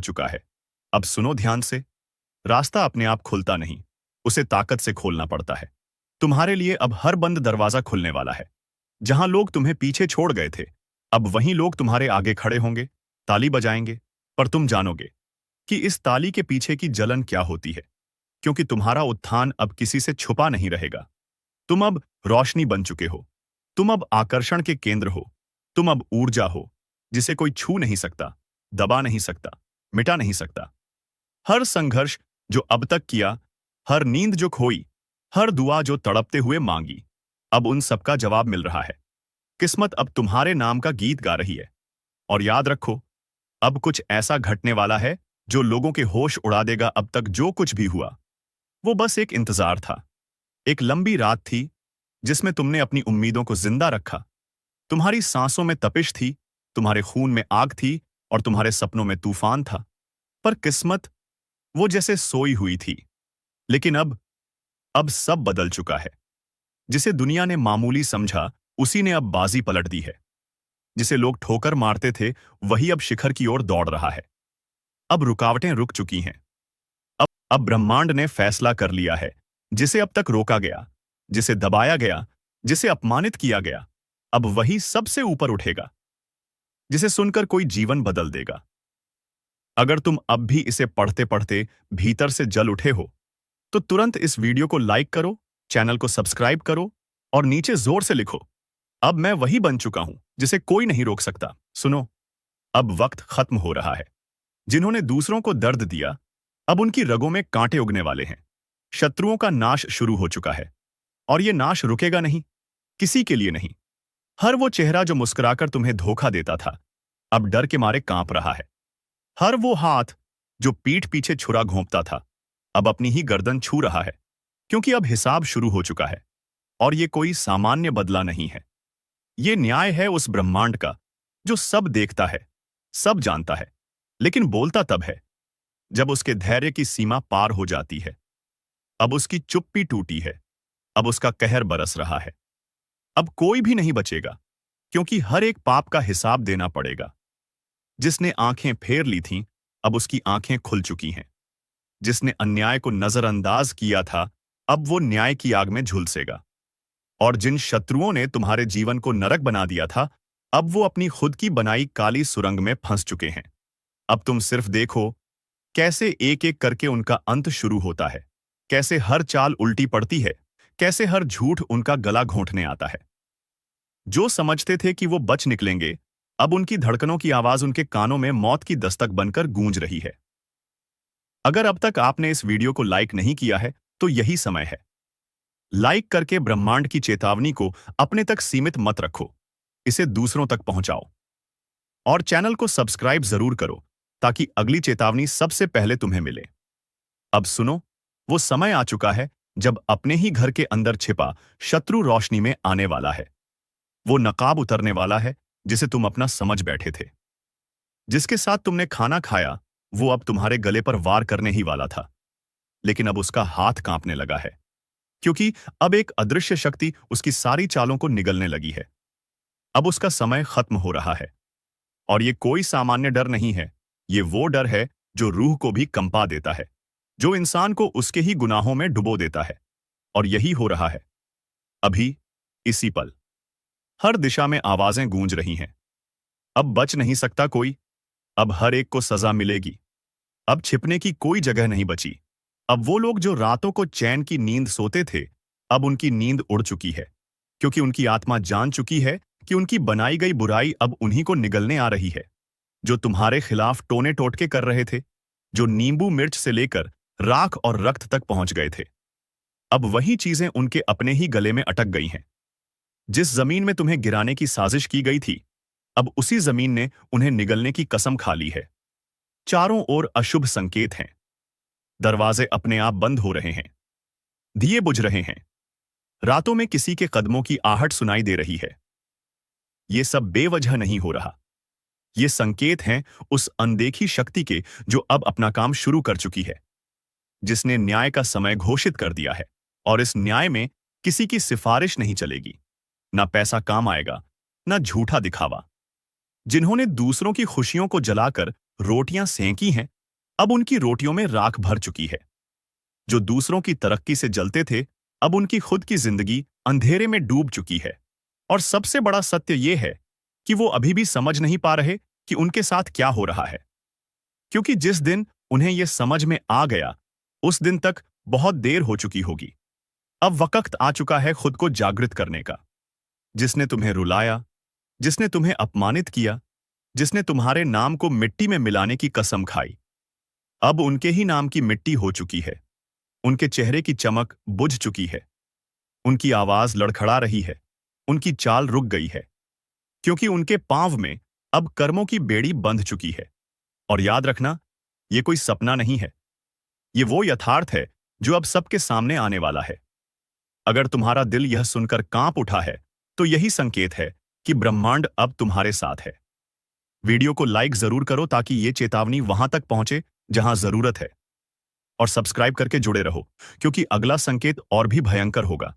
चुका है। अब सुनो ध्यान से। रास्ता अपने आप खुलता नहीं, उसे ताकत से खोलना पड़ता है। तुम्हारे लिए अब हर बंद दरवाजा खुलने वाला है। जहां लोग तुम्हें पीछे छोड़ गए थे, अब वहीं लोग तुम्हारे आगे खड़े होंगे, ताली बजाएंगे। पर तुम जानोगे कि इस ताली के पीछे की जलन क्या होती है, क्योंकि तुम्हारा उत्थान अब किसी से छुपा नहीं रहेगा। तुम अब रोशनी बन चुके हो। तुम अब आकर्षण के केंद्र हो। तुम अब ऊर्जा हो, जिसे कोई छू नहीं सकता, दबा नहीं सकता, मिटा नहीं सकता। हर संघर्ष जो अब तक किया, हर नींद जो खोई, हर दुआ जो तड़पते हुए मांगी, अब उन सबका जवाब मिल रहा है। किस्मत अब तुम्हारे नाम का गीत गा रही है। और याद रखो, अब कुछ ऐसा घटने वाला है जो लोगों के होश उड़ा देगा। अब तक जो कुछ भी हुआ, वो बस एक इंतजार था। एक लंबी रात थी जिसमें तुमने अपनी उम्मीदों को जिंदा रखा। तुम्हारी सांसों में तपिश थी, तुम्हारे खून में आग थी और तुम्हारे सपनों में तूफान था। पर किस्मत वो जैसे सोई हुई थी। लेकिन अब सब बदल चुका है। जिसे दुनिया ने मामूली समझा, उसी ने अब बाजी पलट दी है। जिसे लोग ठोकर मारते थे, वही अब शिखर की ओर दौड़ रहा है। अब रुकावटें रुक चुकी हैं। अब ब्रह्मांड ने फैसला कर लिया है। जिसे अब तक रोका गया, जिसे दबाया गया, जिसे अपमानित किया गया, अब वही सबसे ऊपर उठेगा। जिसे सुनकर कोई जीवन बदल देगा। अगर तुम अब भी इसे पढ़ते पढ़ते भीतर से जल उठे हो, तो तुरंत इस वीडियो को लाइक करो, चैनल को सब्सक्राइब करो और नीचे जोर से लिखो, अब मैं वही बन चुका हूं जिसे कोई नहीं रोक सकता। सुनो, अब वक्त खत्म हो रहा है। जिन्होंने दूसरों को दर्द दिया, अब उनकी रगों में कांटे उगने वाले हैं। शत्रुओं का नाश शुरू हो चुका है। और ये नाश रुकेगा नहीं, किसी के लिए नहीं। हर वो चेहरा जो मुस्कुराकर तुम्हें धोखा देता था, अब डर के मारे कांप रहा है। हर वो हाथ जो पीठ पीछे छुरा घोंपता था, अब अपनी ही गर्दन छू रहा है। क्योंकि अब हिसाब शुरू हो चुका है। और ये कोई सामान्य बदला नहीं है। ये न्याय है उस ब्रह्मांड का, जो सब देखता है, सब जानता है, लेकिन बोलता तब है जब उसके धैर्य की सीमा पार हो जाती है। अब उसकी चुप्पी टूटी है। अब उसका कहर बरस रहा है। अब कोई भी नहीं बचेगा, क्योंकि हर एक पाप का हिसाब देना पड़ेगा। जिसने आंखें फेर ली थीं, अब उसकी आंखें खुल चुकी हैं। जिसने अन्याय को नजरअंदाज किया था, अब वो न्याय की आग में झुलसेगा। और जिन शत्रुओं ने तुम्हारे जीवन को नरक बना दिया था, अब वो अपनी खुद की बनाई काली सुरंग में फंस चुके हैं। अब तुम सिर्फ देखो कैसे एक एक करके उनका अंत शुरू होता है। कैसे हर चाल उल्टी पड़ती है, कैसे हर झूठ उनका गला घोंटने आता है। जो समझते थे कि वो बच निकलेंगे, अब उनकी धड़कनों की आवाज उनके कानों में मौत की दस्तक बनकर गूंज रही है। अगर अब तक आपने इस वीडियो को लाइक नहीं किया है, तो यही समय है। लाइक करके ब्रह्मांड की चेतावनी को अपने तक सीमित मत रखो, इसे दूसरों तक पहुंचाओ। और चैनल को सब्सक्राइब जरूर करो, ताकि अगली चेतावनी सबसे पहले तुम्हें मिले। अब सुनो, वो समय आ चुका है जब अपने ही घर के अंदर छिपा शत्रु रोशनी में आने वाला है। वो नकाब उतरने वाला है जिसे तुम अपना समझ बैठे थे। जिसके साथ तुमने खाना खाया, वो अब तुम्हारे गले पर वार करने ही वाला था। लेकिन अब उसका हाथ कांपने लगा है, क्योंकि अब एक अदृश्य शक्ति उसकी सारी चालों को निगलने लगी है। अब उसका समय खत्म हो रहा है। और ये कोई सामान्य डर नहीं है। ये वो डर है जो रूह को भी कंपा देता है, जो इंसान को उसके ही गुनाहों में डुबो देता है। और यही हो रहा है अभी, इसी पल। हर दिशा में आवाजें गूंज रही हैं। अब बच नहीं सकता कोई। अब हर एक को सजा मिलेगी। अब छिपने की कोई जगह नहीं बची। अब वो लोग जो रातों को चैन की नींद सोते थे, अब उनकी नींद उड़ चुकी है। क्योंकि उनकी आत्मा जान चुकी है कि उनकी बनाई गई बुराई अब उन्हीं को निगलने आ रही है। जो तुम्हारे खिलाफ टोने टोटके कर रहे थे, जो नींबू मिर्च से लेकर राख और रक्त तक पहुंच गए थे, अब वही चीजें उनके अपने ही गले में अटक गई हैं। जिस जमीन में तुम्हें गिराने की साजिश की गई थी, अब उसी जमीन ने उन्हें निगलने की कसम खा ली है। चारों ओर अशुभ संकेत हैं। दरवाजे अपने आप बंद हो रहे हैं। दिए बुझ रहे हैं। रातों में किसी के कदमों की आहट सुनाई दे रही है। ये सब बेवजह नहीं हो रहा। ये संकेत हैं उस अनदेखी शक्ति के, जो अब अपना काम शुरू कर चुकी है। जिसने न्याय का समय घोषित कर दिया है। और इस न्याय में किसी की सिफारिश नहीं चलेगी। ना पैसा काम आएगा, ना झूठा दिखावा। जिन्होंने दूसरों की खुशियों को जलाकर रोटियां सेंकी हैं, अब उनकी रोटियों में राख भर चुकी है। जो दूसरों की तरक्की से जलते थे, अब उनकी खुद की जिंदगी अंधेरे में डूब चुकी है। और सबसे बड़ा सत्य यह है कि वो अभी भी समझ नहीं पा रहे कि उनके साथ क्या हो रहा है। क्योंकि जिस दिन उन्हें यह समझ में आ गया, उस दिन तक बहुत देर हो चुकी होगी। अब वक्त आ चुका है खुद को जागृत करने का। जिसने तुम्हें रुलाया, जिसने तुम्हें अपमानित किया, जिसने तुम्हारे नाम को मिट्टी में मिलाने की कसम खाई, अब उनके ही नाम की मिट्टी हो चुकी है। उनके चेहरे की चमक बुझ चुकी है। उनकी आवाज लड़खड़ा रही है। उनकी चाल रुक गई है। क्योंकि उनके पांव में अब कर्मों की बेड़ी बंध चुकी है। और याद रखना, ये कोई सपना नहीं है। ये वो यथार्थ है जो अब सबके सामने आने वाला है। अगर तुम्हारा दिल यह सुनकर कांप उठा है, तो यही संकेत है कि ब्रह्मांड अब तुम्हारे साथ है। वीडियो को लाइक जरूर करो ताकि ये चेतावनी वहां तक पहुंचे जहां जरूरत है। और सब्सक्राइब करके जुड़े रहो, क्योंकि अगला संकेत और भी भयंकर होगा।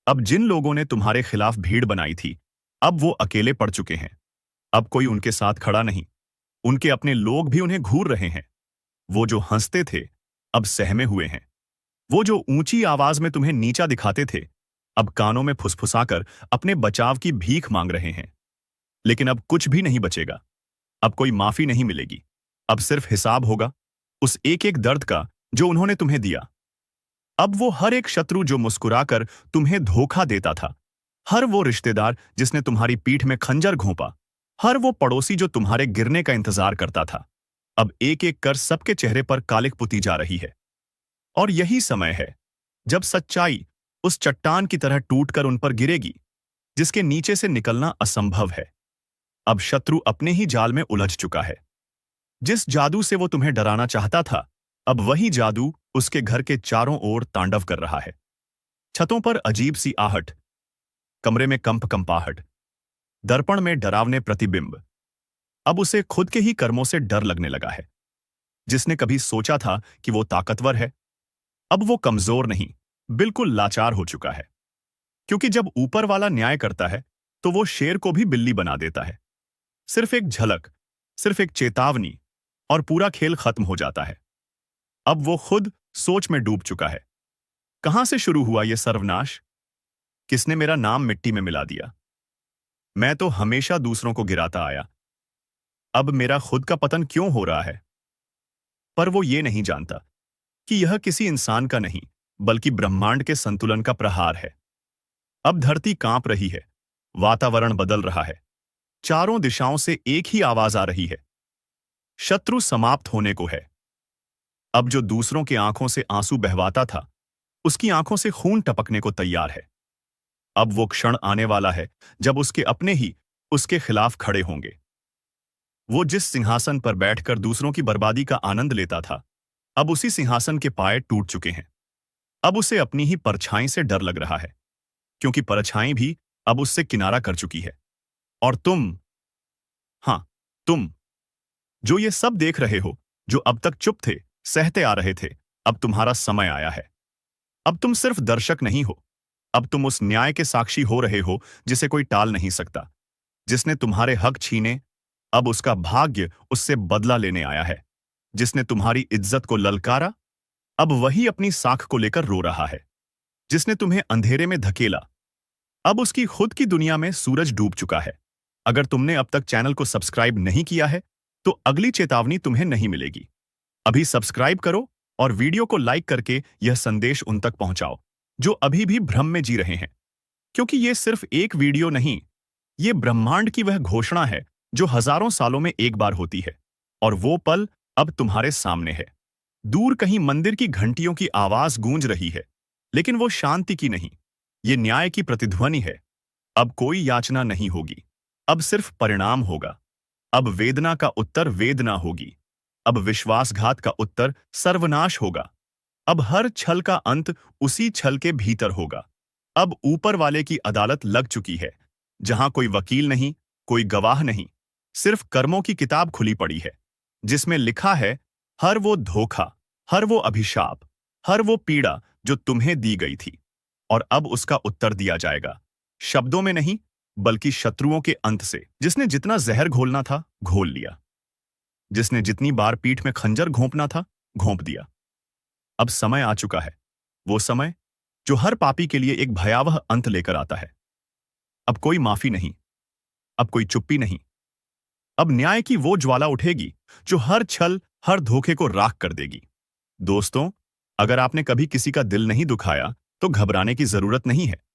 अब जिन लोगों ने तुम्हारे खिलाफ भीड़ बनाई थी, अब वो अकेले पड़ चुके हैं। अब कोई उनके साथ खड़ा नहीं। उनके अपने लोग भी उन्हें घूर रहे हैं। वो जो हंसते थे, अब सहमे हुए हैं। वो जो ऊंची आवाज में तुम्हें नीचा दिखाते थे, अब कानों में फुसफुसाकर अपने बचाव की भीख मांग रहे हैं। लेकिन अब कुछ भी नहीं बचेगा। अब कोई माफी नहीं मिलेगी। अब सिर्फ हिसाब होगा उस एक एक दर्द का जो उन्होंने तुम्हें दिया। अब वो हर एक शत्रु जो मुस्कुराकर तुम्हें धोखा देता था, हर वो रिश्तेदार जिसने तुम्हारी पीठ में खंजर घोंपा, हर वो पड़ोसी जो तुम्हारे गिरने का इंतजार करता था, अब एक एक कर सबके चेहरे पर कालिक पुती जा रही है। और यही समय है जब सच्चाई उस चट्टान की तरह टूटकर उन पर गिरेगी, जिसके नीचे से निकलना असंभव है। अब शत्रु अपने ही जाल में उलझ चुका है। जिस जादू से वो तुम्हें डराना चाहता था, अब वही जादू उसके घर के चारों ओर तांडव कर रहा है। छतों पर अजीब सी आहट, कमरे में कंपाहट, दर्पण में डरावने प्रतिबिंब। अब उसे खुद के ही कर्मों से डर लगने लगा है। जिसने कभी सोचा था कि वो ताकतवर है, अब वो कमजोर नहीं, बिल्कुल लाचार हो चुका है। क्योंकि जब ऊपर वाला न्याय करता है, तो वो शेर को भी बिल्ली बना देता है। सिर्फ एक झलक, सिर्फ एक चेतावनी, और पूरा खेल खत्म हो जाता है। अब वो खुद सोच में डूब चुका है। कहां से शुरू हुआ ये सर्वनाश? किसने मेरा नाम मिट्टी में मिला दिया? मैं तो हमेशा दूसरों को गिराता आया। अब मेरा खुद का पतन क्यों हो रहा है? पर वो ये नहीं जानता कि यह किसी इंसान का नहीं, बल्कि ब्रह्मांड के संतुलन का प्रहार है। अब धरती कांप रही है। वातावरण बदल रहा है। चारों दिशाओं से एक ही आवाज आ रही है। शत्रु समाप्त होने को है। अब जो दूसरों की आंखों से आंसू बहवाता था, उसकी आंखों से खून टपकने को तैयार है। अब वो क्षण आने वाला है जब उसके अपने ही उसके खिलाफ खड़े होंगे। वो जिस सिंहासन पर बैठकर दूसरों की बर्बादी का आनंद लेता था, अब उसी सिंहासन के पाए टूट चुके हैं। अब उसे अपनी ही परछाई से डर लग रहा है, क्योंकि परछाई भी अब उससे किनारा कर चुकी है। और तुम, हां, तुम जो ये सब देख रहे हो, जो अब तक चुप थे, सहते आ रहे थे, अब तुम्हारा समय आया है। अब तुम सिर्फ दर्शक नहीं हो। अब तुम उस न्याय के साक्षी हो रहे हो जिसे कोई टाल नहीं सकता। जिसने तुम्हारे हक छीने, अब उसका भाग्य उससे बदला लेने आया है। जिसने तुम्हारी इज्जत को ललकारा, अब वही अपनी साख को लेकर रो रहा है। जिसने तुम्हें अंधेरे में धकेला, अब उसकी खुद की दुनिया में सूरज डूब चुका है। अगर तुमने अब तक चैनल को सब्सक्राइब नहीं किया है, तो अगली चेतावनी तुम्हें नहीं मिलेगी। अभी सब्सक्राइब करो और वीडियो को लाइक करके यह संदेश उन तक पहुंचाओ जो अभी भी भ्रम में जी रहे हैं। क्योंकि ये सिर्फ एक वीडियो नहीं, ये ब्रह्मांड की वह घोषणा है जो हजारों सालों में एक बार होती है। और वो पल अब तुम्हारे सामने है। दूर कहीं मंदिर की घंटियों की आवाज गूंज रही है, लेकिन वो शांति की नहीं, ये न्याय की प्रतिध्वनि है। अब कोई याचना नहीं होगी, अब सिर्फ परिणाम होगा। अब वेदना का उत्तर वेदना होगी। अब विश्वासघात का उत्तर सर्वनाश होगा। अब हर छल का अंत उसी छल के भीतर होगा। अब ऊपर वाले की अदालत लग चुकी है, जहां कोई वकील नहीं, कोई गवाह नहीं, सिर्फ कर्मों की किताब खुली पड़ी है, जिसमें लिखा है हर वो धोखा, हर वो अभिशाप, हर वो पीड़ा जो तुम्हें दी गई थी। और अब उसका उत्तर दिया जाएगा, शब्दों में नहीं, बल्कि शत्रुओं के अंत से, जिसने जितना जहर घोलना था घोल लिया। जिसने जितनी बार पीठ में खंजर घोंपना था, घोंप दिया। अब समय आ चुका है, वो समय जो हर पापी के लिए एक भयावह अंत लेकर आता है। अब कोई माफी नहीं, अब कोई चुप्पी नहीं। अब न्याय की वो ज्वाला उठेगी जो हर छल, हर धोखे को राख कर देगी। दोस्तों, अगर आपने कभी किसी का दिल नहीं दुखाया, तो घबराने की जरूरत नहीं है।